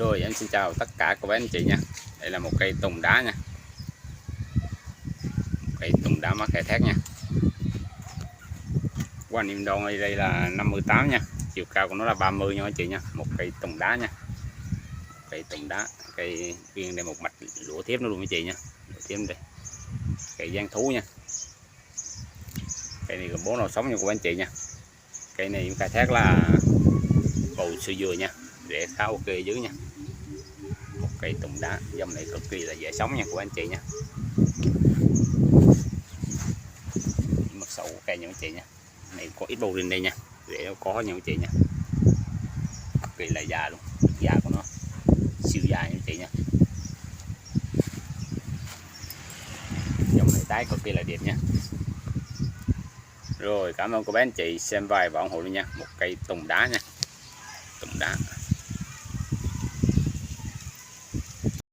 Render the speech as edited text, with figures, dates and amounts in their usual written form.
Rồi em xin chào tất cả các bạn anh chị nha. Đây là một cây tùng đá nha. Cây tùng đá mắc khai thác nha. Quan niệm đòn đây là 58 nha. Chiều cao của nó là 30 nha anh chị nha. Một cây tùng đá nha. Cây tùng đá, cây viên đây một mạch lũa thiếp nó luôn anh chị nha. Lũa thiếp đây. Cây giang thú nha. Cây này gồm 4 đầu sống nha của anh chị nha. Cây này khai thác là bầu sữa dừa nha. Rễ khá ok dữ nha. Một cây tùng đá, dòng này cực kỳ là dễ sống nha của anh chị nha. Mặt sậu của cây nha anh chị nha. Này có ít bầu riêng đây nha, rễ nó có nha anh chị nha. Cực kỳ là già luôn, da của nó siêu dài nha anh chị nha. Dòng này tái cực kỳ là đẹp nha. Rồi cảm ơn cô bé anh chị xem bài và ủng hộ luôn nha. Một cây tùng đá nha.